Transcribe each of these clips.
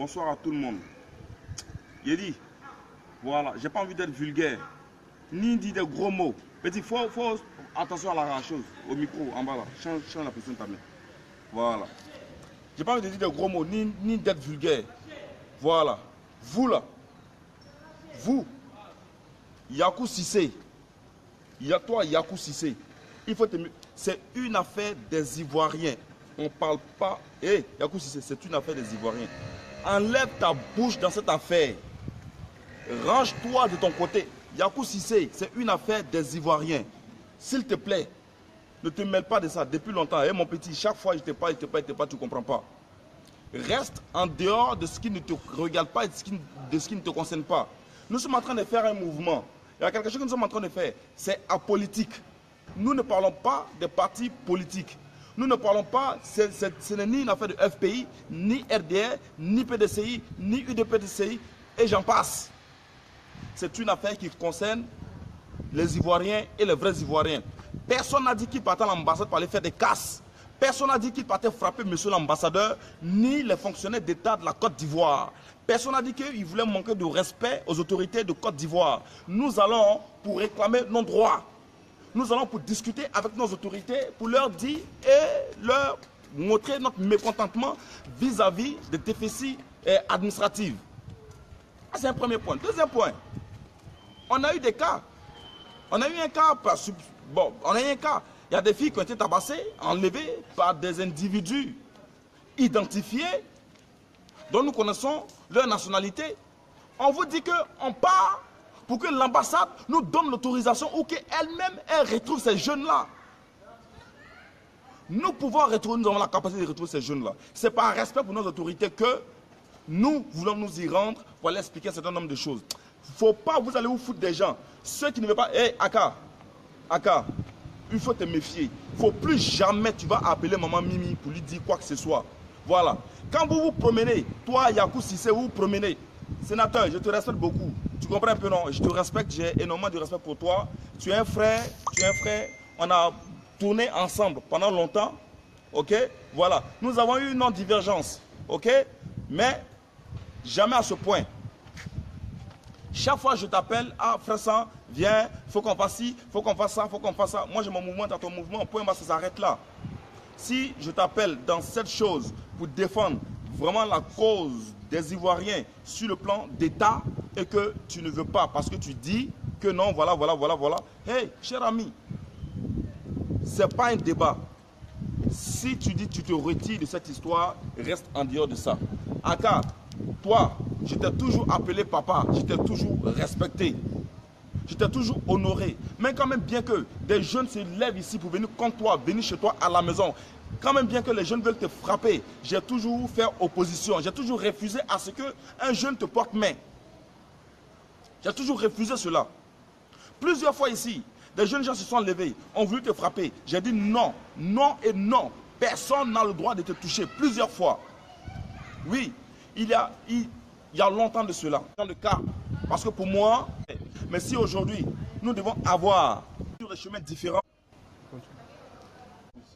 bonsoir à tout le monde. Il dit, voilà, j'ai pas envie d'être vulgaire, ni dire des gros mots. Petit, faut attention à la chose, au micro, en bas là, change la position de ta main. Voilà. J'ai pas envie de dire des gros mots, ni d'être vulgaire. Voilà. Vous là, vous, Yakou Sissé, toi Yakou Sissé, il faut te... C'est une affaire des Ivoiriens. On ne parle pas... Hé, Yakou Sissé, c'est une affaire des Ivoiriens. Enlève ta bouche dans cette affaire. Range-toi de ton côté. Yakou Sissé, c'est une affaire des Ivoiriens. S'il te plaît, ne te mêle pas de ça. Depuis longtemps, mon petit, chaque fois je te parle, tu ne comprends pas. Reste en dehors de ce qui ne te regarde pas et de ce qui ne te concerne pas. Nous sommes en train de faire un mouvement. Il y a quelque chose que nous sommes en train de faire. C'est apolitique. Nous ne parlons pas des partis politiques. Nous ne parlons pas, ce n'est ni une affaire de FPI, ni RDR, ni PDCI, ni UDPDCI, et j'en passe. C'est une affaire qui concerne les Ivoiriens et les vrais Ivoiriens. Personne n'a dit qu'il partait à l'ambassade pour aller faire des casses. Personne n'a dit qu'il partait frapper monsieur l'ambassadeur, ni les fonctionnaires d'État de la Côte d'Ivoire. Personne n'a dit qu'il voulait manquer de respect aux autorités de Côte d'Ivoire. Nous allons pour réclamer nos droits. Nous allons pour discuter avec nos autorités, pour leur dire et leur montrer notre mécontentement vis-à-vis des déficits administratifs. C'est un premier point. Deuxième point, on a eu des cas. On a eu un cas, bon, on a eu un cas. Il y a des filles qui ont été tabassées, enlevées par des individus identifiés, dont nous connaissons leur nationalité. On vous dit qu'on part pour que l'ambassade nous donne l'autorisation ou qu'elle-même retrouve ces jeunes-là. Nous pouvons retrouver, nous avons la capacité de retrouver ces jeunes-là. C'est par respect pour nos autorités que nous voulons nous y rendre pour aller expliquer un certain nombre de choses. Il ne faut pas, vous allez vous foutre des gens. Ceux qui ne veulent pas, hé, Aka, il faut te méfier. Il ne faut plus jamais tu vas appeler maman Mimi pour lui dire quoi que ce soit. Voilà. Quand vous vous promenez, toi Yakou Sissé, vous vous promenez. Sénateur, je te respecte beaucoup. Tu comprends un peu, non? Je te respecte, j'ai énormément de respect pour toi. Tu es un frère, On a tourné ensemble pendant longtemps. Ok? Voilà. Nous avons eu une non-divergence. Ok? Mais jamais à ce point. Chaque fois je t'appelle, ah frère Sang, viens, il faut qu'on fasse ci, il faut qu'on fasse ça, il faut qu'on fasse ça. Moi j'ai mon mouvement, tu as ton mouvement, point bas, ça s'arrête là. Si je t'appelle dans cette chose pour défendre vraiment la cause des Ivoiriens sur le plan d'État et que tu ne veux pas parce que tu dis que non, voilà. Hey, cher ami, ce n'est pas un débat. Si tu dis que tu te retires de cette histoire, reste en dehors de ça. Aka, toi, je t'ai toujours appelé papa, je t'ai toujours respecté, je t'ai toujours honoré. Mais quand même bien que des jeunes se lèvent ici pour venir contre toi, venir chez toi à la maison, quand même bien que les jeunes veulent te frapper, j'ai toujours fait opposition, j'ai toujours refusé à ce qu'un jeune te porte main. J'ai toujours refusé cela. Plusieurs fois ici, des jeunes gens se sont levés, ont voulu te frapper. J'ai dit non, non et non. Personne n'a le droit de te toucher plusieurs fois. Oui, il y a longtemps de cela, dans le cas. Parce que pour moi, mais si aujourd'hui, nous devons avoir des chemins différents.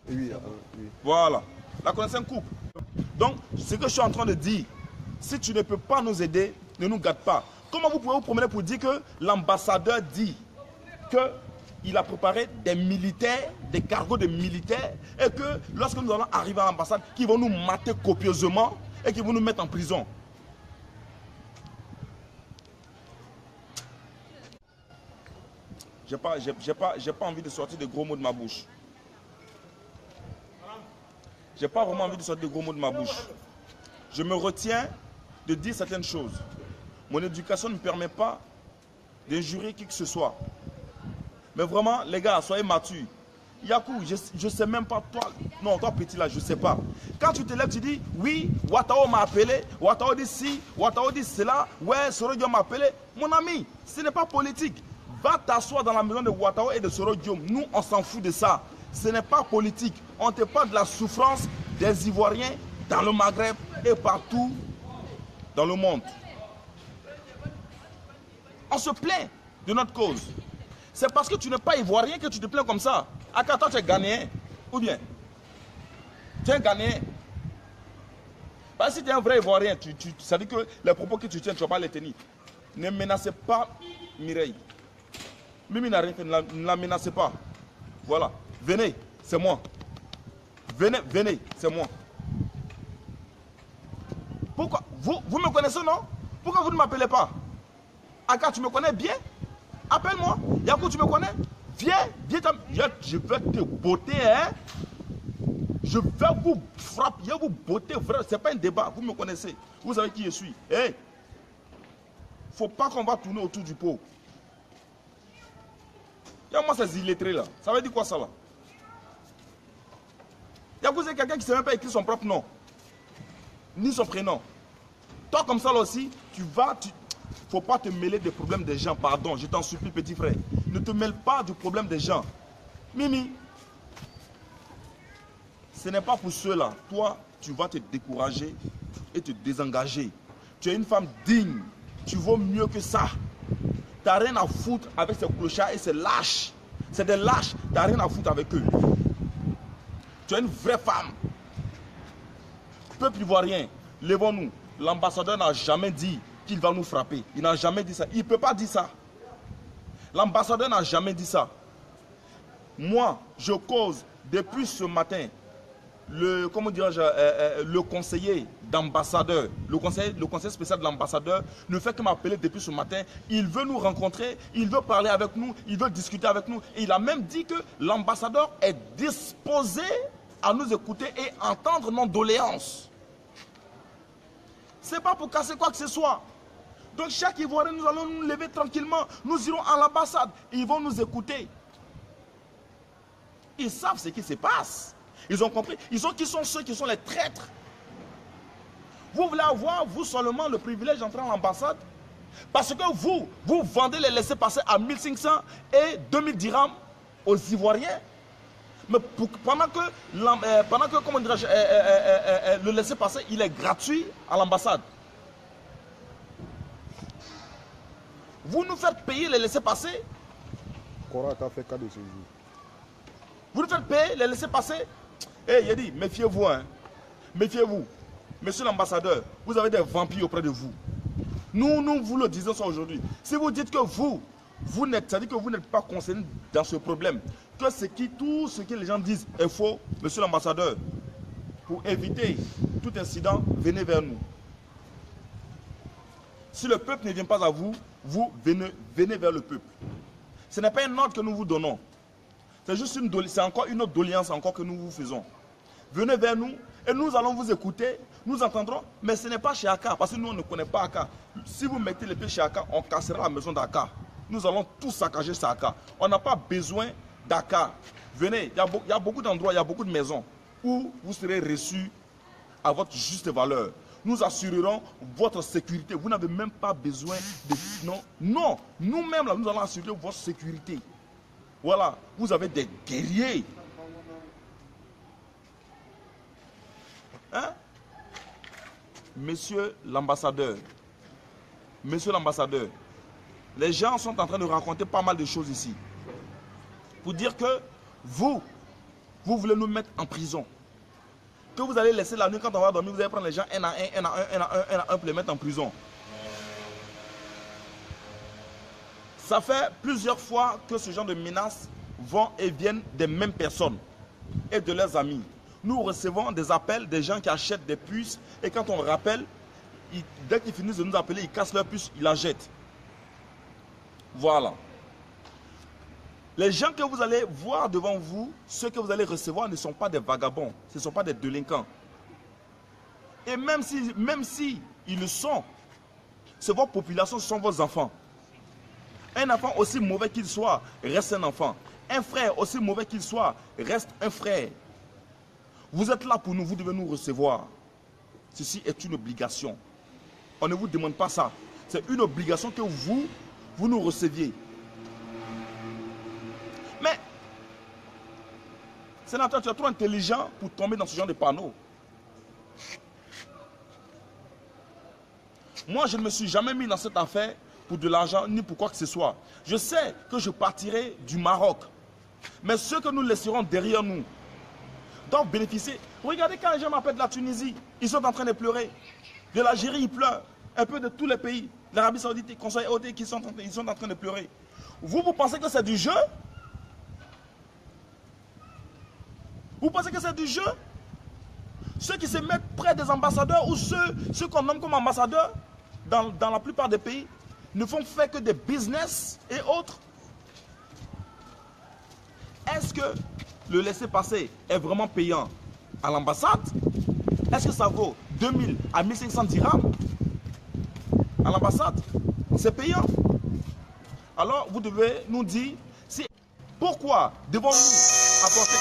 Oui. Voilà. La connaissance coupe. Donc, ce que je suis en train de dire, si tu ne peux pas nous aider, ne nous gâte pas. Comment vous pouvez vous promener pour dire que l'ambassadeur dit qu'il a préparé des militaires, des cargos de militaires, et que lorsque nous allons arriver à l'ambassade, qu'ils vont nous mater copieusement et qu'ils vont nous mettre en prison. J'ai pas envie de sortir de gros mots de ma bouche. J'ai pas vraiment envie de sortir de gros mots de ma bouche. Je me retiens de dire certaines choses. Mon éducation ne me permet pas d'injurer qui que ce soit. Mais vraiment, les gars, soyez matures. Yakou, je ne sais même pas, toi, non, toi petit là, je ne sais pas. Quand tu te lèves, tu dis, oui, Ouattara m'a appelé, Ouattara dit ci, Ouattara dit cela, ouais, Soro m'a appelé. Mon ami, ce n'est pas politique. Va t'asseoir dans la maison de Ouattara et de Soro Diom. Nous, on s'en fout de ça. Ce n'est pas politique. On te parle de la souffrance des Ivoiriens dans le Maghreb et partout dans le monde. On se plaint de notre cause. C'est parce que tu n'es pas ivoirien que tu te plains comme ça. Aka, toi, tu es Ghanéen. Ou bien, tu es un Ghanéen. Parce que si tu es un vrai Ivoirien, ça veut dire que les propos que tu tiens, tu ne vas pas les tenir. Ne menacez pas Mireille. Mimi n'a rien fait, ne la menacez pas. Voilà. Venez, c'est moi. Venez, c'est moi. Pourquoi? Vous me connaissez, non? Pourquoi vous ne m'appelez pas? Aka, tu me connais bien? Appelle-moi. Yakou, tu me connais? Viens, je vais te botter, hein? Je vais vous frapper, je vais vous botter, frère. Ce n'est pas un débat, vous me connaissez. Vous savez qui je suis. Hey! Il ne faut pas qu'on va tourner autour du pot. Moi, ces illettrés là. Ça veut dire quoi ça là? Yakou, c'est quelqu'un qui ne sait même pas écrire son propre nom. Ni son prénom. Toi, comme ça là aussi, faut pas te mêler des problèmes des gens. Pardon, je t'en supplie, petit frère. Ne te mêle pas du problème des gens. Mimi, ce n'est pas pour cela. Toi, tu vas te décourager et te désengager. Tu es une femme digne. Tu vaux mieux que ça. Tu n'as rien à foutre avec ces clochards et ces lâches. C'est des lâches. Tu n'as rien à foutre avec eux. Tu es une vraie femme. Peuple ivoirien, levons-nous. L'ambassadeur n'a jamais dit qu'il va nous frapper. Il n'a jamais dit ça. Il ne peut pas dire ça. L'ambassadeur n'a jamais dit ça. Moi, je cause depuis ce matin. Le conseiller d'ambassadeur, le conseiller spécial de l'ambassadeur ne fait que m'appeler depuis ce matin. Il veut nous rencontrer, il veut parler avec nous, il veut discuter avec nous. Et il a même dit que l'ambassadeur est disposé à nous écouter et entendre nos doléances. Ce n'est pas pour casser quoi que ce soit. Donc chaque Ivoirien, nous allons nous lever tranquillement. Nous irons à l'ambassade. Ils vont nous écouter. Ils savent ce qui se passe. Ils ont compris. Ils ont qui sont ceux qui sont les traîtres. Vous voulez avoir, vous seulement, le privilège d'entrer à l'ambassade? Parce que vous vendez les laissez-passer à 1500 et 2000 dirhams aux Ivoiriens. Mais pendant que le laissez-passer, il est gratuit à l'ambassade. Vous nous faites payer les laissez-passer. Koraka fait cas de ce jour. Vous nous faites payer les laissez-passer. Eh, Yedi, méfiez-vous, hein. Méfiez-vous. Monsieur l'ambassadeur, vous avez des vampires auprès de vous. Nous vous le disons ça aujourd'hui. Si vous dites que ça dit que vous n'êtes pas concerné dans ce problème, que tout ce que les gens disent est faux, monsieur l'ambassadeur, pour éviter tout incident, venez vers nous. Si le peuple ne vient pas à vous, vous venez vers le peuple. Ce n'est pas un ordre que nous vous donnons. C'est juste c'est encore une autre doléance encore que nous vous faisons. Venez vers nous et nous allons vous écouter, nous entendrons, mais ce n'est pas chez Aka, parce que nous on ne connaît pas Aka. Si vous mettez les pieds chez Aka, on cassera la maison d'Aka. Nous allons tout saccager chez Aka. On n'a pas besoin d'Aka. Venez, il y a beaucoup d'endroits, il y a beaucoup de maisons où vous serez reçus à votre juste valeur. Nous assurerons votre sécurité. Vous n'avez même pas besoin de... Non, nous-mêmes, nous allons assurer votre sécurité. Voilà, vous avez des guerriers. Hein? Monsieur l'ambassadeur, les gens sont en train de raconter pas mal de choses ici. Pour dire que vous voulez nous mettre en prison. Que vous allez laisser la nuit quand on va dormir, vous allez prendre les gens un à un pour les mettre en prison. Ça fait plusieurs fois que ce genre de menaces vont et viennent des mêmes personnes et de leurs amis. Nous recevons des appels des gens qui achètent des puces et quand on rappelle, dès qu'ils finissent de nous appeler, ils cassent leurs puces, ils la jettent. Voilà. Les gens que vous allez voir devant vous, ceux que vous allez recevoir ne sont pas des vagabonds, ce ne sont pas des délinquants. Et même si ils le sont, c'est votre population, ce sont vos enfants. Un enfant aussi mauvais qu'il soit, reste un enfant. Un frère aussi mauvais qu'il soit, reste un frère. Vous êtes là pour nous, vous devez nous recevoir. Ceci est une obligation. On ne vous demande pas ça. C'est une obligation que vous nous receviez. Mais, sénateur, tu es trop intelligent pour tomber dans ce genre de panneau. Moi, je ne me suis jamais mis dans cette affaire pour de l'argent, ni pour quoi que ce soit. Je sais que je partirai du Maroc. Mais ce que nous laisserons derrière nous, doivent bénéficier. Regardez quand les gens m'appellent de la Tunisie, ils sont en train de pleurer. De l'Algérie, ils pleurent. Un peu de tous les pays. L'Arabie Saoudite, les conseils OT, ils sont en train de pleurer. Vous pensez que c'est du jeu? Vous pensez que c'est du jeu? Ceux qui se mettent près des ambassadeurs ou ceux qu'on nomme comme ambassadeurs dans la plupart des pays ne font faire que des business et autres. Est-ce que le laisser-passer est vraiment payant à l'ambassade? Est-ce que ça vaut 2000 à 1500 dirhams à l'ambassade? C'est payant. Alors vous devez nous dire pourquoi devons-nous apporter...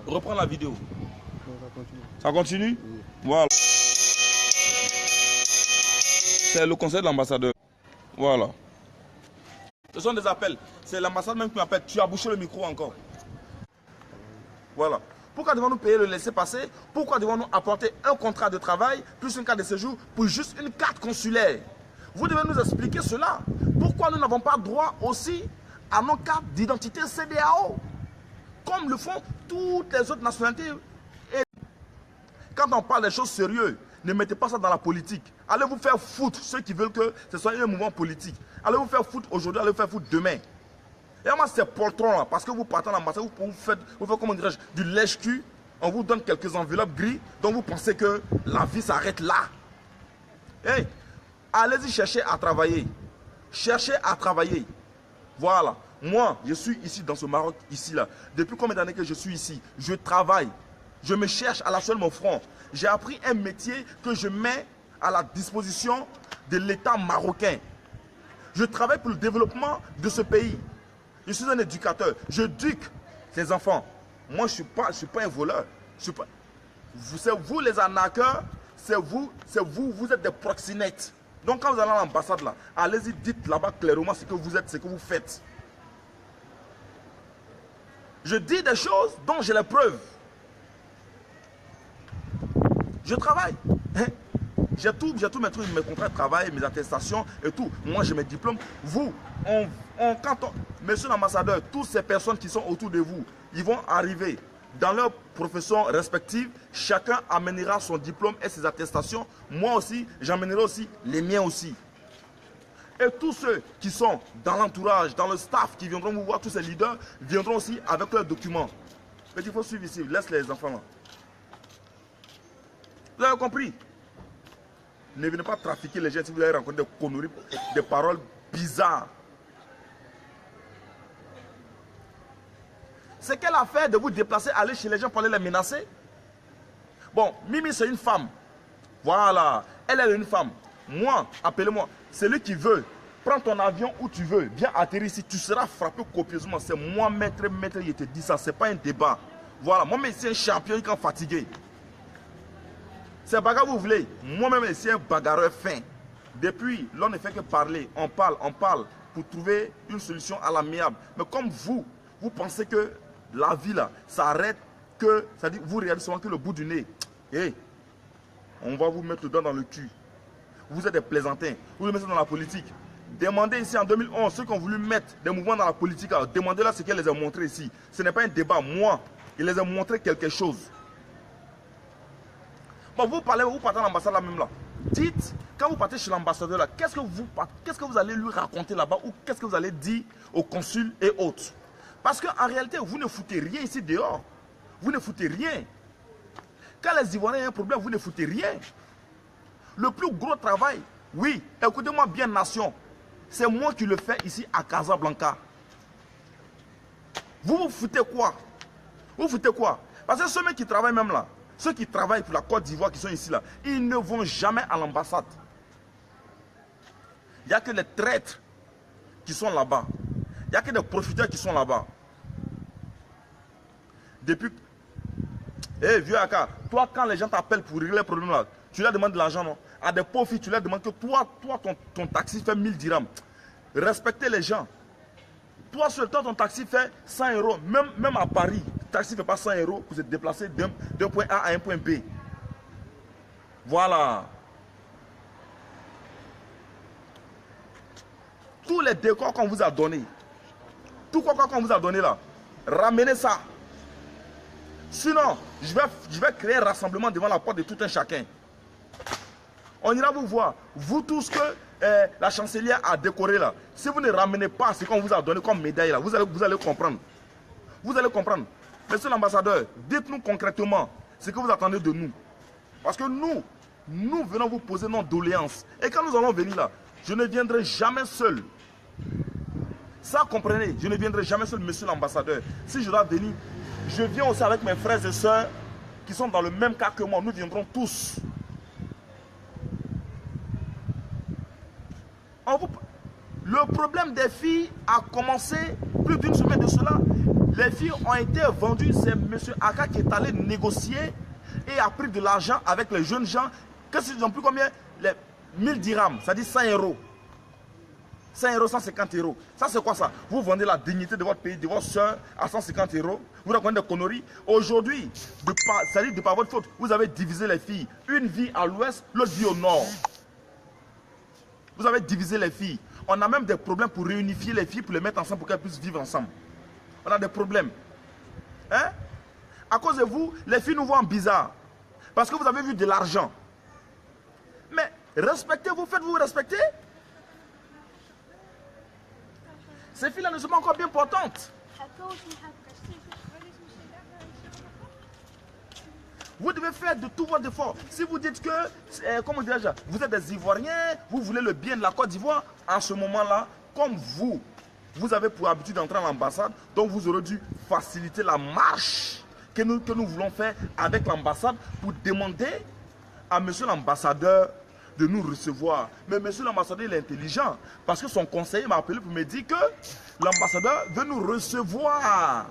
Reprends la vidéo. Ça continue? Oui. Voilà. C'est le conseil de l'ambassadeur. Voilà. Ce sont des appels. C'est l'ambassade même qui m'appelle. Tu as bouché le micro encore. Voilà. Pourquoi devons-nous payer le laisser-passer? Pourquoi devons-nous apporter un contrat de travail plus une carte de séjour pour juste une carte consulaire? Vous devez nous expliquer cela. Pourquoi nous n'avons pas droit aussi à nos cartes d'identité CEDEAO? Comme le font toutes les autres nationalités. Et quand on parle des choses sérieuses, ne mettez pas ça dans la politique. Allez vous faire foutre ceux qui veulent que ce soit un mouvement politique. Allez vous faire foutre aujourd'hui, allez vous faire foutre demain. Et moi, c'est poltron là, parce que vous partez en ambassade, vous faites comment dirais-je, du lèche-cul. On vous donne quelques enveloppes gris, donc vous pensez que la vie s'arrête là. Hey, allez-y chercher à travailler. Cherchez à travailler. Voilà. Moi, je suis ici dans ce Maroc, ici là. Depuis combien d'années que je suis ici? Je travaille. Je me cherche à la sueur de mon front. J'ai appris un métier que je mets à la disposition de l'État marocain. Je travaille pour le développement de ce pays. Je suis un éducateur. J'éduque les enfants. Moi, je ne suis pas un voleur. C'est vous les arnaqueurs, vous êtes des proxénètes. Donc quand vous allez à l'ambassade là, allez-y, dites là-bas clairement ce que vous êtes, ce que vous faites. Je dis des choses dont j'ai les preuves. Je travaille. J'ai tous mes trucs, mes contrats de travail, mes attestations et tout. Moi, j'ai mes diplômes. Vous, monsieur l'ambassadeur, toutes ces personnes qui sont autour de vous, ils vont arriver dans leurs professions respectives. Chacun amènera son diplôme et ses attestations. Moi aussi, j'amènerai aussi les miens aussi. Et tous ceux qui sont dans l'entourage, dans le staff, qui viendront vous voir, tous ces leaders, viendront aussi avec leurs documents. Mais il faut suivre ici, laisse les enfants là. Vous avez compris? Ne venez pas trafiquer les gens si vous avez rencontré des conneries, des paroles bizarres. C'est quelle affaire de vous déplacer, aller chez les gens pour aller les menacer? Bon, Mimi c'est une femme. Voilà, elle est une femme. Moi, appelez-moi. Celui qui veut, prends ton avion où tu veux, viens atterrir ici, tu seras frappé copieusement. C'est moi, maître, je te dis ça, c'est pas un débat. Voilà, moi-même, c'est un champion quand fatigué. C'est bagarre vous voulez. Moi-même, c'est un bagarreur fin. Depuis, l'on ne fait que parler. On parle pour trouver une solution à l'amiable. Mais comme vous pensez que la vie là, s'arrête que, c'est-à-dire vous regardez souvent que le bout du nez. Hey, on va vous mettre le doigt dans le cul. Vous êtes des plaisantins. Vous le mettez dans la politique. Demandez ici en 2011 ceux qui ont voulu mettre des mouvements dans la politique. Demandez-leur ce qu'elle les a montré ici. Ce n'est pas un débat. Moi, il les a montré quelque chose. Bon, vous partez à l'ambassade là même là. Dites, quand vous partez chez l'ambassadeur là, qu'est-ce que vous allez lui raconter là-bas ou qu'est-ce que vous allez dire au consul et autres? Parce qu'en réalité, vous ne foutez rien ici dehors. Vous ne foutez rien. Quand les Ivoiriens ont un problème, vous ne foutez rien. Le plus gros travail, oui, écoutez-moi bien nation, c'est moi qui le fais ici à Casablanca. Vous foutez quoi? Vous foutez quoi? Parce que ceux qui travaillent même là, ceux qui travaillent pour la Côte d'Ivoire qui sont ici là, ils ne vont jamais à l'ambassade. Il n'y a que les traîtres qui sont là-bas. Il n'y a que des profiteurs qui sont là-bas. Depuis... Eh, vieux Aka, toi quand les gens t'appellent pour régler les problèmes là, tu leur demandes de l'argent, non? À des pauvres filles, tu leur demandes que toi ton taxi fait 1000 dirhams. Respectez les gens. Toi seul, ton taxi fait 100 euros. Même à Paris, le taxi ne fait pas 100 euros pour se déplacer d'un point A à un point B. Voilà. Tous les décors qu'on vous a donnés, Tout quoi qu'on vous a donné là, ramenez ça. Sinon, je vais créer un rassemblement devant la porte de tout un chacun. On ira vous voir. Vous tous que la chancelière a décoré là. Si vous ne ramenez pas ce qu'on vous a donné comme médaille là, vous allez comprendre. Vous allez comprendre. Monsieur l'ambassadeur, dites-nous concrètement ce que vous attendez de nous. Parce que nous venons vous poser nos doléances. Et quand nous allons venir là, je ne viendrai jamais seul. Ça, comprenez, je ne viendrai jamais seul, monsieur l'ambassadeur. Si je dois venir, je viens aussi avec mes frères et sœurs qui sont dans le même cas que moi. Nous viendrons tous. Le problème des filles a commencé plus d'une semaine de cela. Les filles ont été vendues. C'est M. Aka qui est allé négocier et a pris de l'argent avec les jeunes gens. Qu'est-ce qu'ils ont pris combien? Les 1000 dirhams, c'est-à-dire 100 euros. 100 euros, 150 euros. Ça, c'est quoi ça? Vous vendez la dignité de votre pays, de votre soeur à 150 euros. Vous racontez des conneries. Aujourd'hui, c'est-à-dire de par votre faute, vous avez divisé les filles. Une vie à l'ouest, l'autre vie au nord. Vous avez divisé les filles. On a même des problèmes pour réunifier les filles, pour les mettre ensemble, pour qu'elles puissent vivre ensemble. On a des problèmes. Hein? À cause de vous, les filles nous voient bizarre. Parce que vous avez vu de l'argent. Mais respectez-vous, faites-vous respecter. Ces filles-là ne sont pas encore bien portantes. Vous devez faire de tout votre effort. Si vous dites que, comment dirais-je, vous êtes des Ivoiriens, vous voulez le bien de la Côte d'Ivoire, en ce moment-là, comme vous avez pour habitude d'entrer à l'ambassade, donc vous aurez dû faciliter la marche que nous voulons faire avec l'ambassade pour demander à monsieur l'ambassadeur de nous recevoir. Mais monsieur l'ambassadeur, il est intelligent parce que son conseiller m'a appelé pour me dire que l'ambassadeur veut nous recevoir.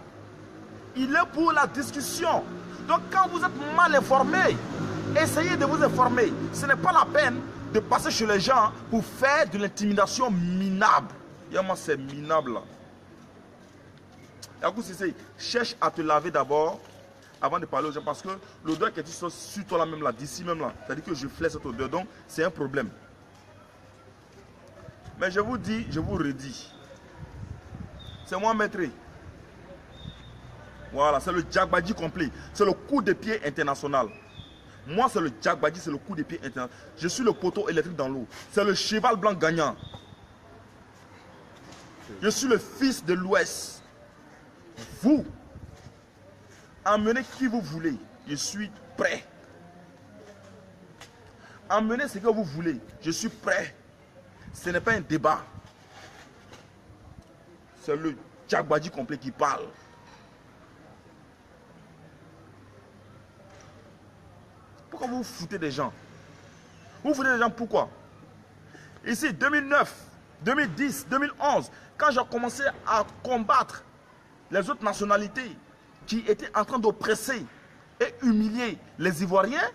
Il est pour la discussion. Donc quand vous êtes mal informé, essayez de vous informer. Ce n'est pas la peine de passer chez les gens pour faire de l'intimidation minable. Moi, c'est minable là. Yakou Sissé, cherche à te laver d'abord avant de parler aux gens parce que l'odeur qui est sur toi là même là, d'ici même là, c'est-à-dire que je flèche cette odeur, donc c'est un problème. Mais je vous dis, je vous redis, c'est moi maître. Voilà, c'est le Djagbadji complet. C'est le coup de pied international. Moi, c'est le Djagbadji, c'est le coup de pied international. Je suis le poteau électrique dans l'eau. C'est le cheval blanc gagnant. Je suis le fils de l'Ouest. Vous, emmenez qui vous voulez. Je suis prêt. Emmenez ce que vous voulez. Je suis prêt. Ce n'est pas un débat. C'est le Djagbadji complet qui parle. Pourquoi vous vous foutez des gens? Vous vous foutez des gens pourquoi? Ici, 2009, 2010, 2011, quand j'ai commencé à combattre les autres nationalités qui étaient en train d'oppresser et humilier les Ivoiriens,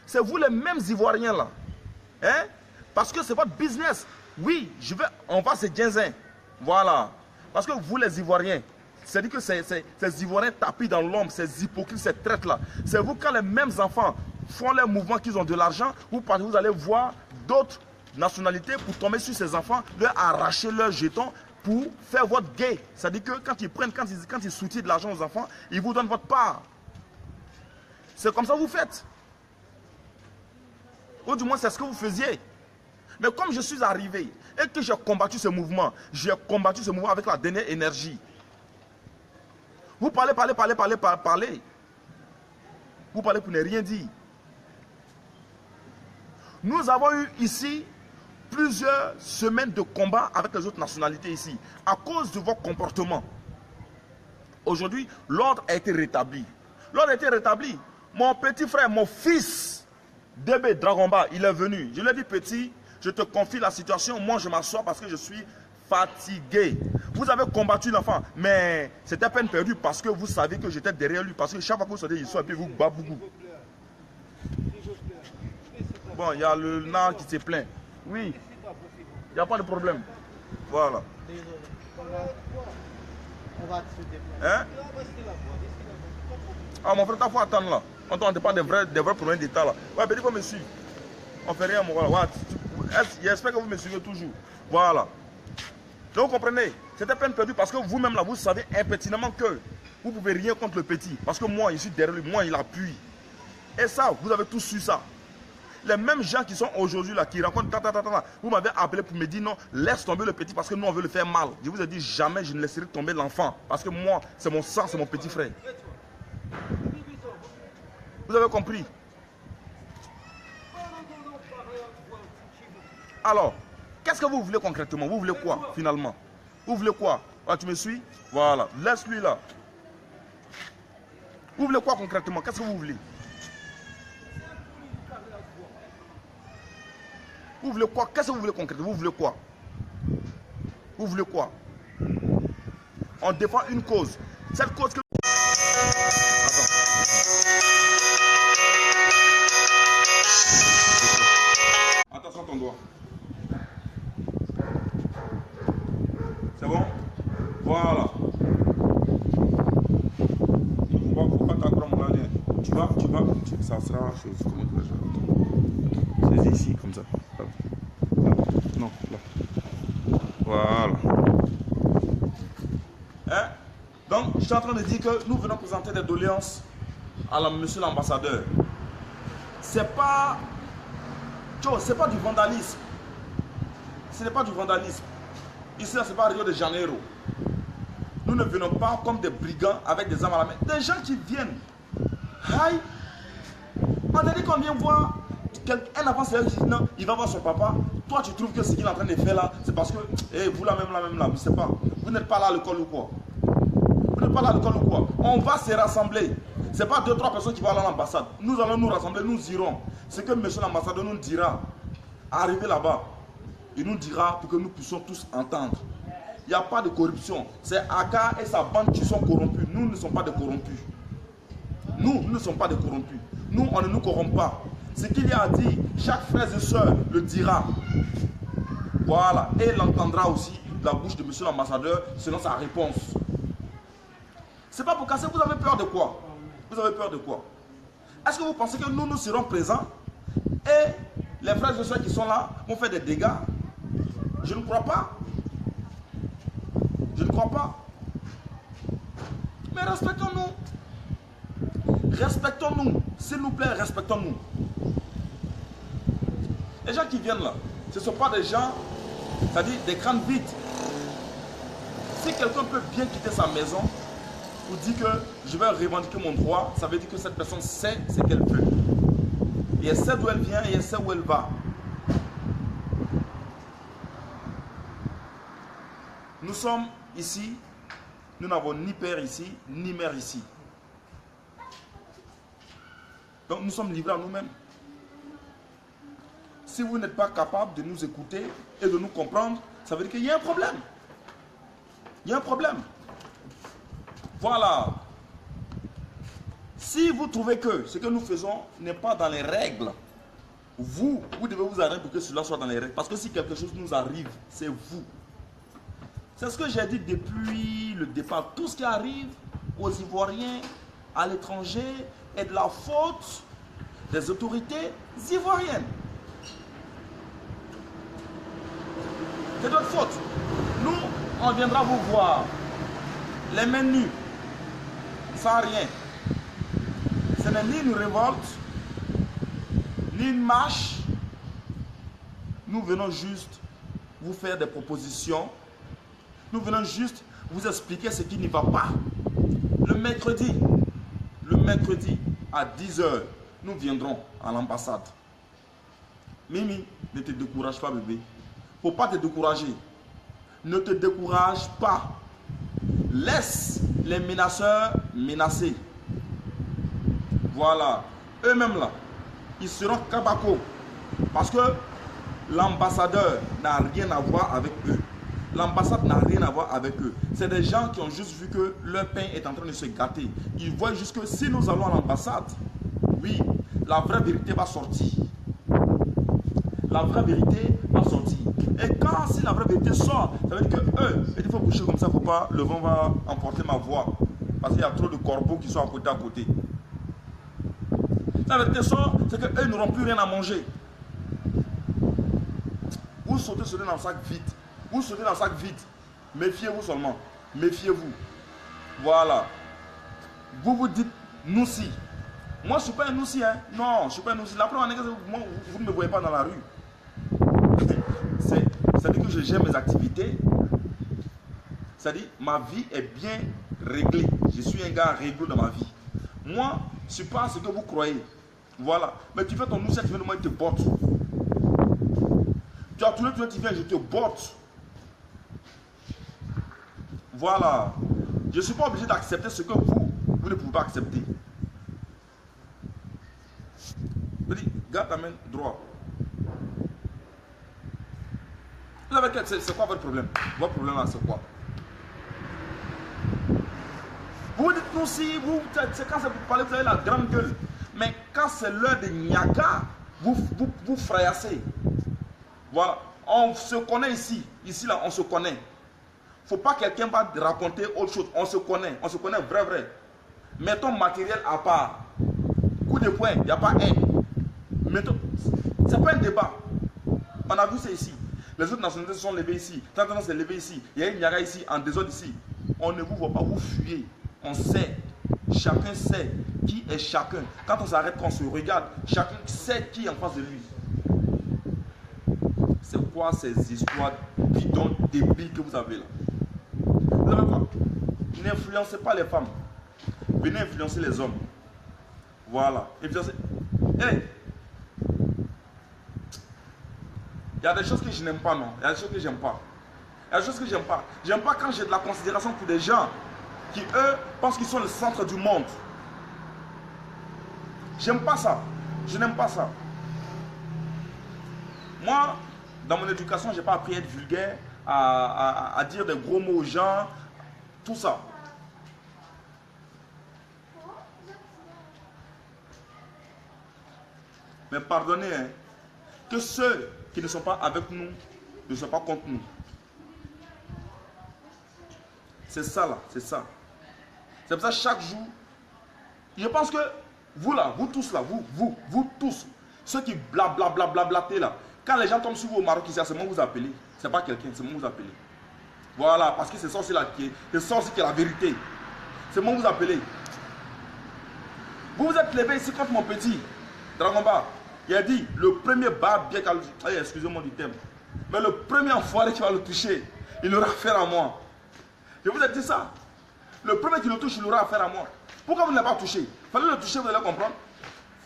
c'est vous les mêmes Ivoiriens là. Hein? Parce que c'est votre business. Oui, on va se ginzin. Voilà. Parce que vous les Ivoiriens, c'est-à-dire que ces Ivoiriens tapis dans l'ombre, ces hypocrites, ces traites là, c'est vous quand les mêmes enfants font les mouvements qu'ils ont de l'argent, vous allez voir d'autres nationalités pour tomber sur ces enfants, leur arracher leurs jetons pour faire votre guet. C'est-à-dire que quand ils prennent, quand ils soutiennent de l'argent aux enfants, ils vous donnent votre part. C'est comme ça que vous faites. Ou du moins c'est ce que vous faisiez. Mais comme je suis arrivé et que j'ai combattu ce mouvement avec la dernière énergie. Vous parlez. Vous parlez pour ne rien dire. Nous avons eu ici plusieurs semaines de combat avec les autres nationalités ici, à cause de votre comportement. Aujourd'hui, l'ordre a été rétabli. L'ordre a été rétabli. Mon petit frère, mon fils, DB Dragomba, il est venu. Je lui ai dit, petit, je te confie la situation. Moi, je m'assois parce que je suis fatigué. Vous avez combattu l'enfant, mais c'était peine perdue parce que vous savez que j'étais derrière lui. Parce que chaque fois que vous sortez, il soit puis vous babougou. Bon, il y a le nard qui se plaint. Oui, il n'y a pas de problème. Voilà. Hein? Ah, mon frère, il faut attendre là. On ne pas des vrais problèmes d'État là. Ouais, mais il faut me suivre. On ne fait rien, mon voilà. J'espère que vous me suivez toujours. Voilà. Donc vous comprenez, c'était peine perdue parce que vous-même là, vous savez impertinemment que vous ne pouvez rien contre le petit. Parce que moi, je suis derrière lui, moi, il appuie. Et ça, vous avez tous su ça. Les mêmes gens qui sont aujourd'hui là, qui rencontrent, vous m'avez appelé pour me dire non, laisse tomber le petit parce que nous on veut le faire mal. Je vous ai dit jamais je ne laisserai tomber l'enfant parce que moi, c'est mon sang, c'est mon petit frère. Vous avez compris? Alors, qu'est-ce que vous voulez concrètement? Vous voulez quoi finalement? Vous voulez quoi? Ah, tu me suis? Voilà, laisse-lui là. Vous voulez quoi concrètement? Qu'est-ce que vous voulez? Vous voulez quoi? Qu'est-ce que vous voulez concrètement? Vous voulez quoi? Vous voulez quoi? On défend une cause. Cette cause que... Attention ton doigt. C'est bon? Voilà. Pourquoi tu as grand moyen? Ça sera chose. Comment tu vas faire? C'est ici, comme ça. Non, là. Voilà. Hein? Donc, je suis en train de dire que nous venons présenter des doléances à monsieur l'ambassadeur. C'est pas du vandalisme. Ce n'est pas du vandalisme. Ici, ce n'est pas Rio de Janeiro. Nous ne venons pas comme des brigands avec des armes à la main. Des gens qui viennent. Aïe. On a dit qu'on vient voir un enfant, c'est dit non, il va voir son papa. Toi, tu trouves que ce qu'il est en train de faire là, c'est parce que, vous là, je ne sais pas. Vous n'êtes pas là à l'école ou quoi? Vous n'êtes pas là à l'école ou quoi? On va se rassembler. Ce n'est pas 2-3 personnes qui vont aller à l'ambassade. Nous allons nous rassembler, nous irons. Ce que monsieur l'ambassadeur nous dira, arrivé là-bas, il nous dira pour que nous puissions tous entendre. Il n'y a pas de corruption. C'est Aka et sa bande qui sont corrompus. Nous ne sommes pas des corrompus. Nous ne sommes pas des corrompus. Nous, on ne nous corrompt pas. Ce qu'il y a à dire, chaque frère et soeur le dira. Voilà. Et il entendra aussi de la bouche de monsieur l'ambassadeur selon sa réponse. C'est pas pour casser. Vous avez peur de quoi? Vous avez peur de quoi? Est-ce que vous pensez que nous serons présents et les frères et soeurs qui sont là vont faire des dégâts? Je ne crois pas. Je ne crois pas. Mais respectons-nous. Respectons-nous. S'il nous plaît, respectons-nous. Les gens qui viennent là, ce ne sont pas des gens, c'est-à-dire des crânes vides. Si quelqu'un peut bien quitter sa maison pour dire que je vais revendiquer mon droit, ça veut dire que cette personne sait ce qu'elle veut. Et elle sait d'où elle vient et elle sait où elle va. Nous sommes ici, nous n'avons ni père ici, ni mère ici. Donc nous sommes livrés à nous-mêmes. Si vous n'êtes pas capable de nous écouter et de nous comprendre, ça veut dire qu'il y a un problème. Il y a un problème. Voilà. Si vous trouvez que ce que nous faisons n'est pas dans les règles, vous devez vous arrêter pour que cela soit dans les règles. Parce que si quelque chose nous arrive, c'est vous. C'est ce que j'ai dit depuis le départ. Tout ce qui arrive aux Ivoiriens, à l'étranger, est de la faute des autorités ivoiriennes. C'est notre faute. Nous, on viendra vous voir, les mains nues, sans rien. Ce n'est ni une révolte, ni une marche. Nous venons juste vous faire des propositions. Nous venons juste vous expliquer ce qui n'y va pas. Le mercredi à 10 h, nous viendrons à l'ambassade. Mimi, ne te décourage pas, bébé. Il ne faut pas te décourager. Ne te décourage pas. Laisse les menaceurs menacer. Voilà. Eux-mêmes là, ils seront kabako. Parce que l'ambassadeur n'a rien à voir avec eux. L'ambassade n'a rien à voir avec eux. C'est des gens qui ont juste vu que leur pain est en train de se gâter. Ils voient juste que si nous allons à l'ambassade, oui, la vraie vérité va sortir. La vraie vérité va sortir. Et quand si la vraie vérité sort, ça veut dire que eux, il faut boucher comme ça, faut pas, le vent va emporter ma voix. Parce qu'il y a trop de corbeaux qui sont à côté. La vérité sort, c'est qu'eux n'auront plus rien à manger. Vous sautez dans le sac vide. Vous sautez dans le sac vide. Méfiez-vous seulement. Méfiez-vous. Voilà. Vous vous dites Noussi. Moi, je ne suis pas un Noussi. Hein. Non, je ne suis pas un Noussi. La première fois, moi, vous ne me voyez pas dans la rue. C'est-à-dire que je gère mes activités. C'est-à-dire ma vie est bien réglée. Je suis un gars réglé dans ma vie. Moi, je ne suis pas ce que vous croyez. Voilà. Mais tu fais ton Noussi, tu viens de moi, je te botte. Tu as tout le temps, tu viens, je te botte. Voilà. Je ne suis pas obligé d'accepter ce que vous ne pouvez pas accepter. Je dis, garde ta main droite. C'est quoi votre problème? Votre problème là, c'est quoi? Vous dites nous si, c'est quand c'est pour parler, vous avez la grande gueule. Mais quand c'est l'heure de Niaga, vous frayasez. Voilà. On se connaît ici. Ici, là, on se connaît. Il ne faut pas que quelqu'un va raconter autre chose. On se connaît. On se connaît vrai. Mettons matériel à part. Coup de poing, il n'y a pas un. Mettons, ce n'est pas un débat. On a vu ça ici. Les autres nationalités se sont levées ici. Tantanan s'est levé ici. Il y a une Niaga ici, en désordre ici. On ne vous voit pas, vous fuyez. On sait. Chacun sait qui est chacun. Quand on s'arrête, quand on se regarde, chacun sait qui est en face de lui. C'est quoi ces histoires bidons, débiles que vous avez là? Vous savez quoi? N'influencez pas les femmes. Venez influencer les hommes. Voilà. Influencer. Hey! Il y a des choses que je n'aime pas, non. Il y a des choses que j'aime pas. Il y a des choses que j'aime pas. J'aime pas quand j'ai de la considération pour des gens qui, eux, pensent qu'ils sont le centre du monde. J'aime pas ça. Je n'aime pas ça. Moi, dans mon éducation, je n'ai pas appris à être vulgaire, à dire des gros mots aux gens, tout ça. Mais pardonnez, hein, que ceux qui ne sont pas avec nous ne sont pas contre nous. C'est ça là, c'est ça. C'est pour ça chaque jour, je pense que vous là, vous tous là, vous tous, ceux qui blablablatez là, quand les gens tombent sur vous au Maroc ici, c'est moi vous appelez. C'est pas quelqu'un, c'est moi vous appelez. Voilà, parce que c'est ça aussi là qui est la vérité. C'est moi vous appelez. Vous vous êtes levé ici contre mon petit Dragon Ball. Il a dit, le premier bar bien calme. Excusez-moi du thème. Mais le premier enfoiré qui va le toucher, il aura affaire à moi. Je vous ai dit ça. Le premier qui le touche, il aura affaire à moi. Pourquoi vous ne l'avez pas touché? Fallait le toucher, vous allez comprendre.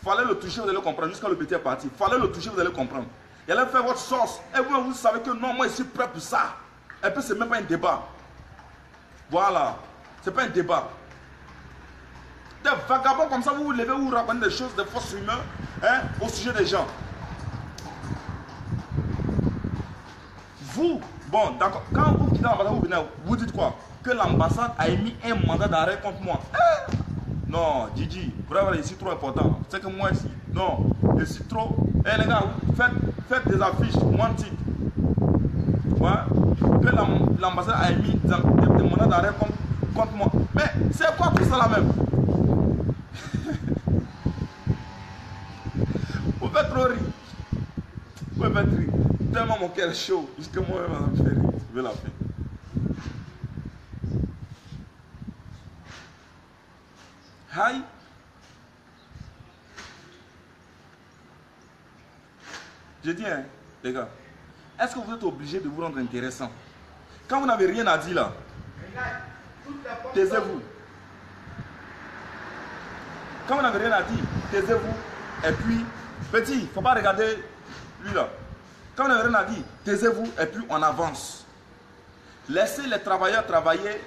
Fallait le toucher, vous allez comprendre. Jusqu'à le petit est parti. Fallait le toucher, vous allez comprendre. Il allait faire votre sauce. Et vous savez que non, moi je suis prêt pour ça. Et puis c'est même pas un débat. Voilà. C'est pas un débat. Des vagabonds comme ça, vous vous levez, vous racontez des choses, des fausses rumeurs, hein, au sujet des gens. Vous, bon, d'accord, quand vous quittez l'ambassade, vous venez, vous dites quoi? Que l'ambassade a émis un mandat d'arrêt contre moi. Non, Gigi, vraiment, c'est trop important. C'est que moi ici, non, je suis trop. Eh les gars, faites des affiches, mentir. Ouais, que l'ambassade a émis des mandats d'arrêt contre moi. Mais c'est quoi tout ça là même? Vous faites trop rire. Vous faites rire. Tellement mon cœur est chaud. Jusqu'à moi-même, ça me fait rire. Je vais la faire. Hi. Je dis, hein, les gars, est-ce que vous êtes obligés de vous rendre intéressant? Quand vous n'avez rien à dire là, taisez-vous. Quand vous n'avez rien à dire, taisez-vous. Et puis, petit, il ne faut pas regarder lui là. Quand vous n'avez rien à dire, taisez-vous et puis on avance. Laissez les travailleurs travailler.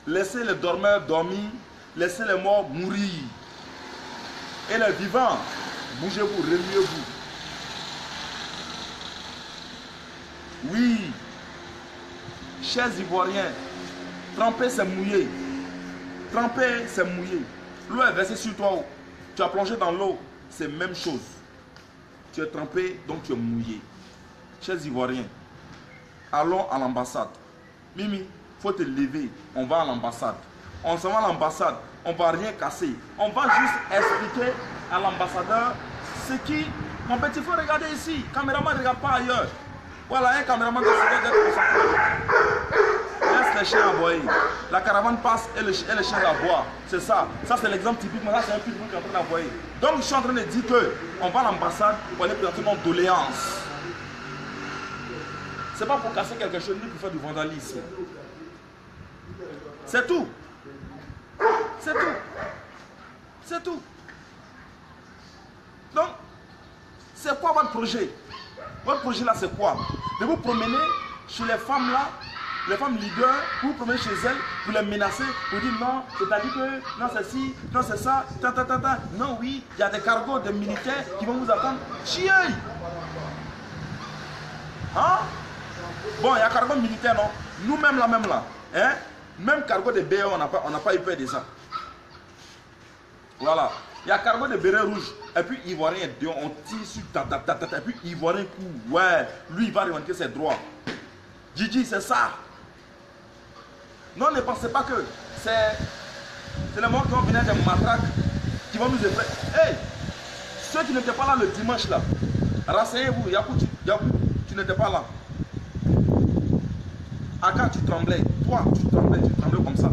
Laissez les dormeurs dormir. Laissez les morts mourir. Et les vivants, bougez-vous, remuez-vous. Oui, chers Ivoiriens, tremper c'est mouiller. Tremper c'est mouiller. L'eau est versée sur toi. Tu as plongé dans l'eau. C'est la même chose. Tu es trempé, donc tu es mouillé. Chers Ivoiriens, allons à l'ambassade. Mimi, il faut te lever. On va à l'ambassade. On s'en va à l'ambassade. On ne va rien casser. On va juste expliquer à l'ambassadeur ce qui... Mon petit, il faut regarder ici. Caméraman ne regarde pas ailleurs. Voilà, un caméraman qui se regarde concentré. les chiens aboyés. La caravane passe et les chiens aboient. C'est ça. Ça, c'est l'exemple typique. Là, c'est un pitbull qui est en train d'aboyer. Donc, je suis en train de dire qu'on va à l'ambassade pour aller présenter notre doléance. Ce n'est pas pour casser quelque chose, ni pour faire du vandalisme. C'est tout. C'est tout. C'est tout. Donc, c'est quoi votre projet? Votre projet là, c'est quoi? De vous promener chez les femmes là, les femmes leaders, vous promenez chez elles, vous les menacez, vous dites non, c'est-à-dire que non, c'est ci, non, c'est ça, non, oui, il y a des cargos de militaires qui vont vous attendre. Chier! Hein? Bon, il y a cargo militaire, non? Nous-mêmes là, hein? Même cargo de BE, on n'a pas eu peur de ça. Voilà. Il y a cargo de béret rouge. Et puis Ivoirien, on tire sur et puis Ivoirien coup. Ouais, lui il va revendiquer ses droits. Gigi, c'est ça. Non, ne pensez pas que c'est les moments qui vont venir des matraques qui vont nous effrayer. Hey, ceux qui n'étaient pas là le dimanche là, rasseyez-vous. Yakou, tu n'étais pas là. Aka, tu tremblais. Toi, tu tremblais comme ça.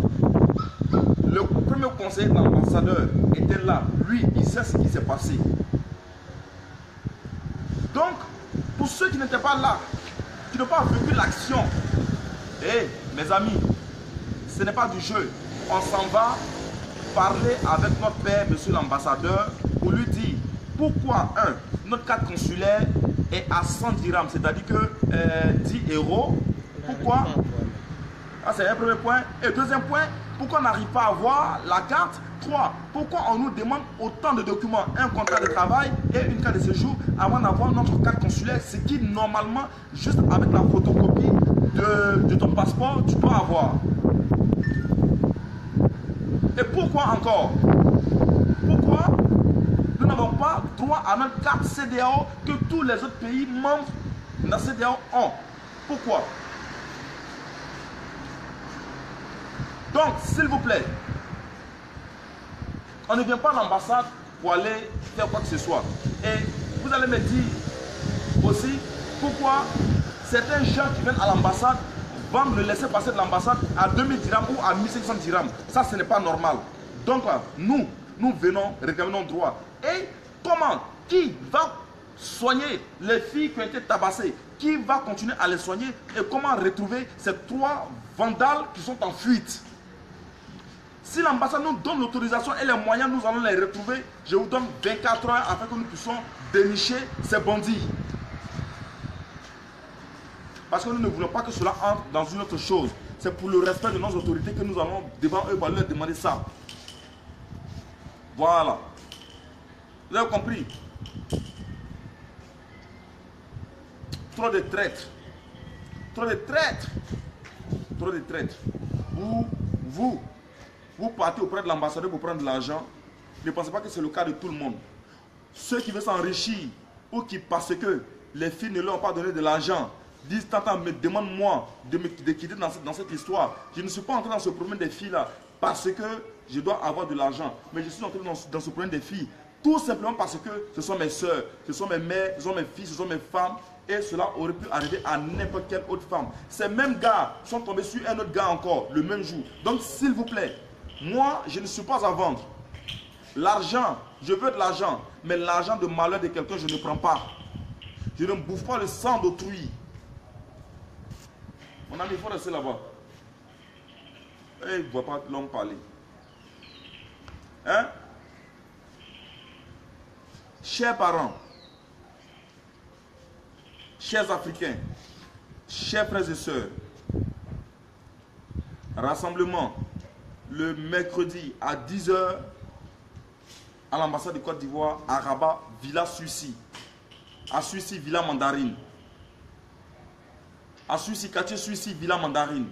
Le premier conseiller de l'ambassadeur était là. Lui, il sait ce qui s'est passé. Donc, pour ceux qui n'étaient pas là, qui n'ont pas vécu l'action, hey, mes amis, ce n'est pas du jeu. On s'en va parler avec notre père, monsieur l'ambassadeur, pour lui dire pourquoi, notre carte consulaire est à 100 dirhams, c'est-à-dire que 10 euros. Pourquoi? Ah, c'est un premier point. Et deuxième point, pourquoi on n'arrive pas à avoir la carte? 3. Pourquoi on nous demande autant de documents, un contrat de travail et une carte de séjour avant d'avoir notre carte consulaire, ce qui normalement, juste avec la photocopie de ton passeport, tu dois avoir. Et pourquoi encore? Pourquoi nous n'avons pas droit à notre carte CEDEAO que tous les autres pays membres de la CEDEAO ont? Pourquoi? Donc, s'il vous plaît, on ne vient pas à l'ambassade pour aller faire quoi que ce soit. Et vous allez me dire aussi pourquoi certains gens qui viennent à l'ambassade vont me laisser passer de l'ambassade à 2000 dirhams ou à 1500 dirhams. Ça, ce n'est pas normal. Donc, nous venons réclamer nos droits. Et comment? Qui va soigner les filles qui ont été tabassées? Qui va continuer à les soigner? Et comment retrouver ces 3 vandales qui sont en fuite? Si l'ambassade nous donne l'autorisation et les moyens, nous allons les retrouver. Je vous donne 24 heures afin que nous puissions dénicher ces bandits. Parce que nous ne voulons pas que cela entre dans une autre chose. C'est pour le respect de nos autorités que nous allons devant eux leur demander ça. Voilà. Vous avez compris? Trop de traîtres. Trop de traîtres. Trop de traîtres. Vous partez auprès de l'ambassadeur pour prendre de l'argent. Ne pensez pas que c'est le cas de tout le monde. Ceux qui veulent s'enrichir ou qui, parce que les filles ne leur ont pas donné de l'argent, disent tata, me demande-moi de quitter dans cette histoire. Je ne suis pas entré dans ce problème des filles là parce que je dois avoir de l'argent. Mais je suis entré dans ce problème des filles tout simplement parce que ce sont mes soeurs, ce sont mes mères, ce sont mes filles, ce sont mes femmes. Et cela aurait pu arriver à n'importe quelle autre femme. Ces mêmes gars sont tombés sur un autre gars encore le même jour. Donc s'il vous plaît, moi je ne suis pas à vendre. L'argent, je veux de l'argent. Mais l'argent de malheur de quelqu'un, je ne prends pas. Je ne bouffe pas le sang d'autrui. Mon ami, il faut rester là-bas. Et il ne voit pas l'homme parler. Hein? Chers parents, chers Africains, chers frères et sœurs, rassemblement le mercredi à 10 h à l'ambassade de Côte d'Ivoire à Rabat, Villa Suissi. À Suissi, Villa Mandarine. À Suissi, quartier Suissi, Villa Mandarine.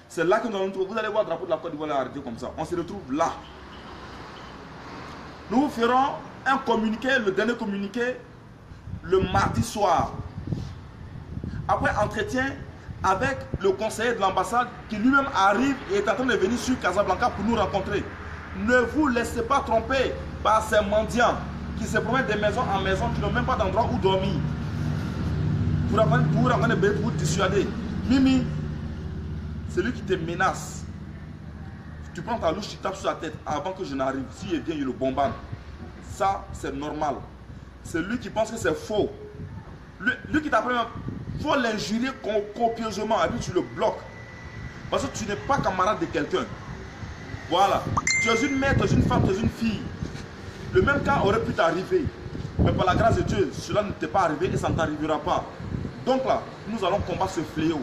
C'est là que nous allons nous trouver. Vous allez voir le drapeau de la Côte d'Ivoire arrêté comme ça. On se retrouve là. Nous vous ferons un communiqué, le dernier communiqué, le mardi soir. Après entretien avec le conseiller de l'ambassade qui lui-même arrive et est en train de venir sur Casablanca pour nous rencontrer. Ne vous laissez pas tromper par ces mendiants qui se promènent de maison en maison, qui n'ont même pas d'endroit où dormir. Pour vous rencontrer, pour vous dissuader. Mimi, celui qui te menace. Tu prends ta louche, tu tapes sur la tête avant que je n'arrive. S'il est bien, il le bombarde. Ça, c'est normal. C'est lui qui pense que c'est faux. Lui qui t'apprend, il faut l'injurier copieusement et puis tu le bloques. Parce que tu n'es pas camarade de quelqu'un. Voilà. Tu es une mère, tu es une femme, tu es une fille. Le même cas aurait pu t'arriver. Mais par la grâce de Dieu, cela ne t'est pas arrivé et ça ne t'arrivera pas. Donc là, nous allons combattre ce fléau.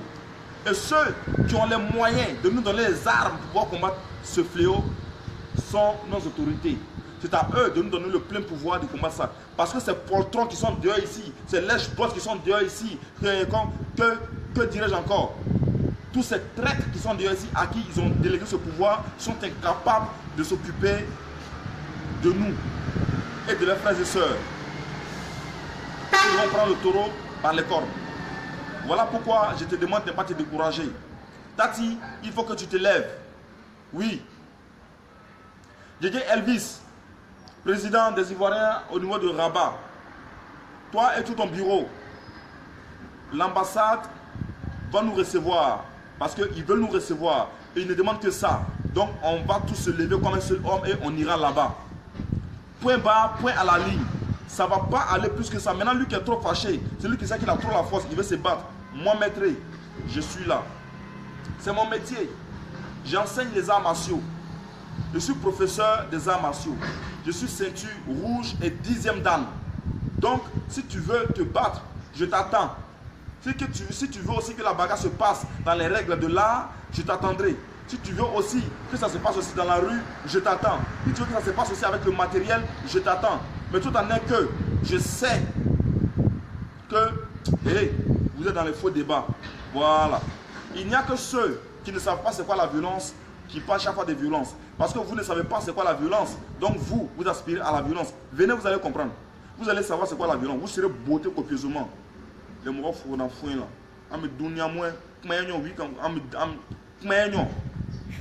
Et ceux qui ont les moyens de nous donner les armes pour pouvoir combattre ce fléau sont nos autorités. C'est à eux de nous donner le plein pouvoir de combattre ça. Parce que ces poltrons qui sont dehors ici, ces lèche-bottes qui sont dehors ici, que dirais-je encore? Tous ces traîtres qui sont dehors ici, à qui ils ont délégué ce pouvoir, sont incapables de s'occuper de nous et de leurs frères et sœurs. Ils vont prendre le taureau par les cornes. Voilà pourquoi je te demande de ne pas te décourager. Tati, il faut que tu te lèves. Oui. Dj Elvis, président des Ivoiriens au niveau de Rabat. Toi et tout ton bureau. L'ambassade va nous recevoir. Parce qu'ils veulent nous recevoir. Et ils ne demandent que ça. Donc on va tous se lever comme un seul homme et on ira là-bas. Point bas, point à la ligne. Ça ne va pas aller plus que ça. Maintenant, lui qui est trop fâché, c'est lui qui sait qu'il a trop la force, il veut se battre. Moi, maître, je suis là. C'est mon métier. J'enseigne les arts martiaux. Je suis professeur des arts martiaux. Je suis ceinture rouge et 10e dan. Donc, si tu veux te battre, je t'attends. Si tu veux aussi que la bagarre se passe dans les règles de l'art, je t'attendrai. Si tu veux aussi que ça se passe aussi dans la rue, je t'attends. Si tu veux que ça se passe aussi avec le matériel, je t'attends. Mais tout en est que je sais que vous êtes dans les faux débats. Voilà. Il n'y a que ceux qui ne savent pas c'est quoi la violence qui parlent chaque fois de violence. Parce que vous ne savez pas c'est quoi la violence. Donc vous aspirez à la violence. Venez, vous allez comprendre. Vous allez savoir c'est quoi la violence. Vous serez botté copieusement. Les mots font dans le foin là. En me donnant moins,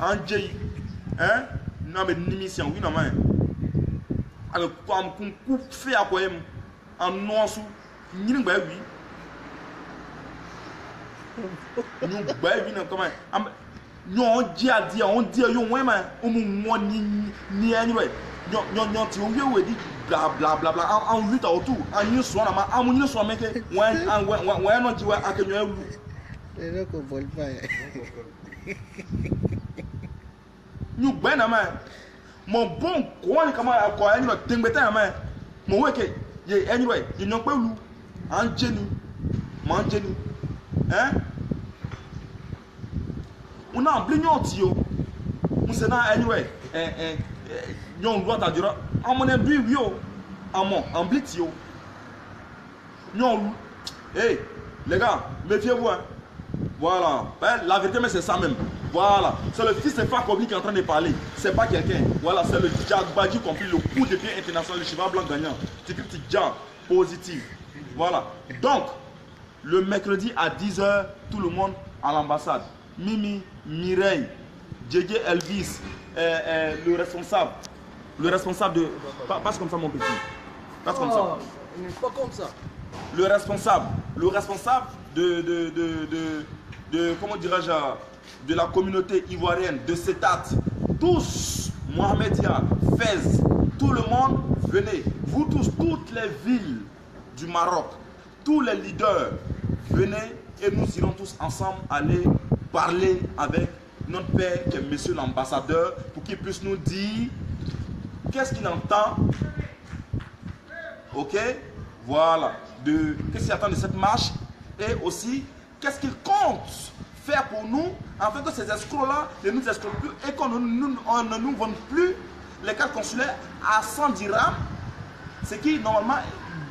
en jay, hein, non mais nimission, oui non mais, avec quoi on fait à quoi en noir sous, ni ne oui, nous oui non comment, nous on dit yo ouais mais, on moi ni anyway, non tu on dit bla bla bla bla en 8 autour, en une soir na ma, en une soir mais que ouais non tu vois à que nous Je ne comprends pas. Nous ben na man mon bon quoi ni comment quoi ni no tengbeta na man mon weke ye anyway il n'ont pas lou en genu man genu hein on a blignon tio on se na anyway yon doit ta dura en mon bi wio en blitio non les gars méfiez-vous hein. Voilà, ben, la vérité, mais c'est ça même. Voilà, c'est le fils de Fakobi qui est en train de parler. C'est pas quelqu'un. Voilà, c'est le Djagbadji compris, le coup de pied international, le cheval blanc gagnant. C'est un petit Djab positif. Voilà. Donc, le mercredi à 10h, tout le monde à l'ambassade. Mimi, Mireille, Dj Elvis, le responsable de. Passe comme ça, mon petit. Passe comme ça. Pas comme ça. Le responsable de comment dirais-je, de la communauté ivoirienne, de CETAT, tous, Mohamed Dia, Fez, tout le monde, venez. Vous tous, toutes les villes du Maroc, tous les leaders, venez et nous irons tous ensemble aller parler avec notre père qui est monsieur l'ambassadeur pour qu'il puisse nous dire qu'est-ce qu'il entend, ok, voilà, qu'est-ce qu'il attend de cette marche et aussi qu'est-ce qu'il compte faire pour nous afin que ces escrocs-là ne nous escroquent plus et qu'on ne nous vende plus les cartes consulaires à 100 dirhams, ce qui normalement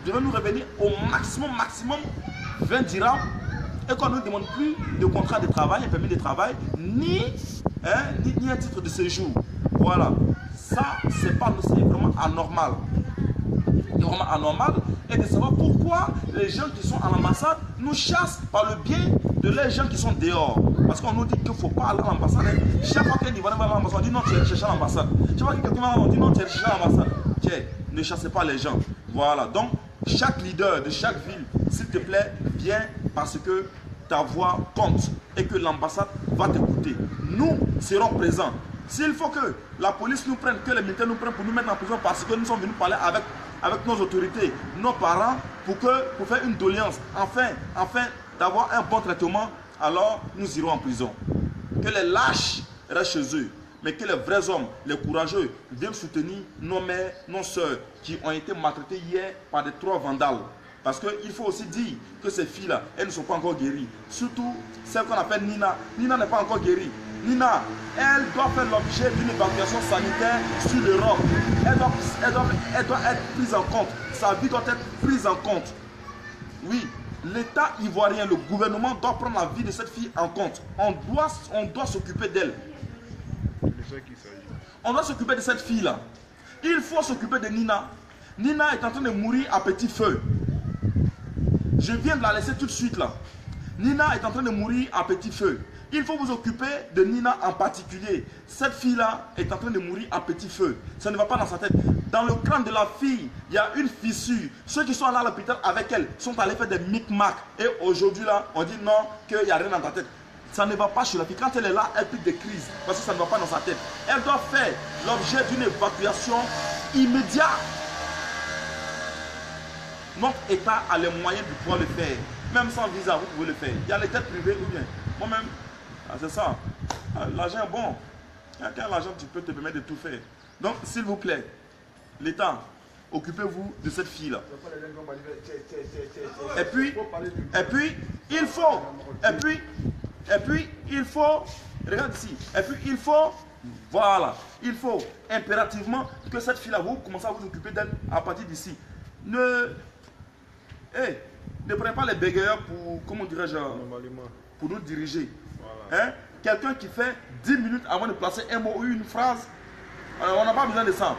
devrait nous revenir au maximum 20 dirhams et qu'on ne nous demande plus de contrat de travail, un permis de travail, ni un titre de séjour. Voilà, ça c'est vraiment anormal. C'est vraiment anormal et de savoir pourquoi les gens qui sont à l'ambassade nous chassent par le biais de les gens qui sont dehors. Parce qu'on nous dit qu'il ne faut pas aller à l'ambassade. Chaque fois qu'un Ivoirien va à l'ambassade, on dit non, tu es cherché à l'ambassade. Chaque fois que quelqu'un va, on dit non, tu es cherché à l'ambassade. Tiens, ne chassez pas les gens. Voilà, donc chaque leader de chaque ville, s'il te plaît, viens parce que ta voix compte et que l'ambassade va va t'écouter. Nous serons présents. S'il faut que la police nous prenne, que les militaires nous prennent pour nous mettre en prison parce que nous sommes venus parler avec nos autorités, nos parents, pour faire une doléance, afin d'avoir un bon traitement, alors nous irons en prison. Que les lâches restent chez eux, mais que les vrais hommes, les courageux, viennent soutenir nos mères, nos soeurs qui ont été maltraitées hier par des 3 vandales. Parce qu'il faut aussi dire que ces filles-là, elles ne sont pas encore guéries. Surtout celle qu'on appelle Nina. Nina n'est pas encore guérie. Nina, elle doit faire l'objet d'une évacuation sanitaire sur l'Europe. Elle doit être prise en compte. Sa vie doit être prise en compte. Oui, l'État ivoirien, le gouvernement doit prendre la vie de cette fille en compte. On doit s'occuper d'elle. On doit s'occuper de cette fille-là. Il faut s'occuper de Nina. Nina est en train de mourir à petit feu. Je viens de la laisser tout de suite là. Nina est en train de mourir à petit feu. Il faut vous occuper de Nina en particulier. Cette fille-là est en train de mourir à petit feu. Ça ne va pas dans sa tête. Dans le crâne de la fille, il y a une fissure. Ceux qui sont allés à l'hôpital avec elle sont allés faire des micmacs. Et aujourd'hui là, on dit non, qu'il n'y a rien dans ta tête. Ça ne va pas chez la fille. Quand elle est là, elle pique des crises. Parce que ça ne va pas dans sa tête. Elle doit faire l'objet d'une évacuation immédiate. Notre État a les moyens de pouvoir le faire. Même sans visa, vous pouvez le faire. Il y a les têtes privées ou bien. Moi-même, c'est ça. L'argent est bon. Quand l'argent, tu peux te permettre de tout faire. Donc, s'il vous plaît, l'État, occupez-vous de cette fille-là. Et puis, il faut, regarde ici, il faut impérativement que cette fille-là, vous commencez à vous occuper d'elle à partir d'ici. Ne prenez pas les bégayeurs pour, comment dirais-je, pour nous diriger. Voilà. Hein? Quelqu'un qui fait 10 minutes avant de placer un mot ou une phrase, on n'a pas besoin de ça.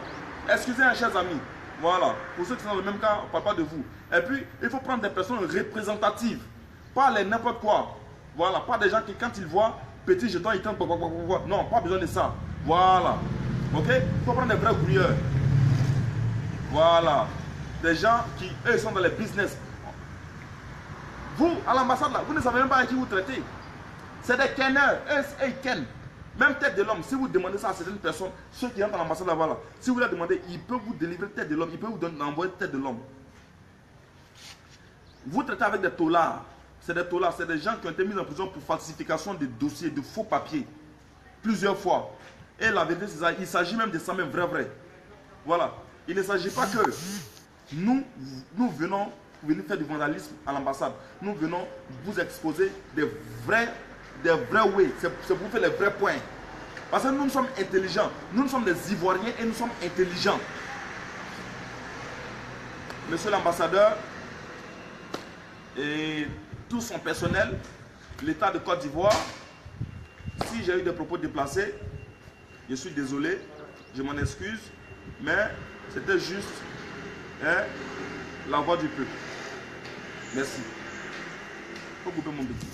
Excusez, chers amis. Voilà. Pour ceux qui sont dans le même cas, on ne parle pas de vous. Et puis, il faut prendre des personnes représentatives. Pas les n'importe quoi. Voilà. Pas des gens qui, quand ils voient petit jeton, ils tentent. Non, pas besoin de ça. Voilà. Ok? Il faut prendre des vrais grouilleurs. Voilà. Des gens qui, eux, sont dans les business. Vous, à l'ambassade, là, vous ne savez même pas à qui vous traitez. C'est des kenners. Eux, ils kennent. Même tête de l'homme, si vous demandez ça à certaines personnes, ceux qui entrent à l'ambassade là-bas, là, si vous leur demandez, ils peuvent vous délivrer tête de l'homme, ils peuvent vous envoyer tête de l'homme. Vous traitez avec des taulards. C'est des taulards, c'est des gens qui ont été mis en prison pour falsification de dossiers, de faux papiers. Plusieurs fois. Et la vérité, c'est ça. Il s'agit même de ça, même vrai. Voilà. Il ne s'agit pas que nous venons faire du vandalisme à l'ambassade. Nous venons vous exposer des vrais ways. C'est pour faire les vrais points. Parce que nous sommes intelligents. Nous sommes des Ivoiriens et nous sommes intelligents. Monsieur l'ambassadeur et tout son personnel, l'État de Côte d'Ivoire, si j'ai eu des propos déplacés, je suis désolé, je m'en excuse, mais c'était juste la voix du peuple. Merci. Faut couper mon petit.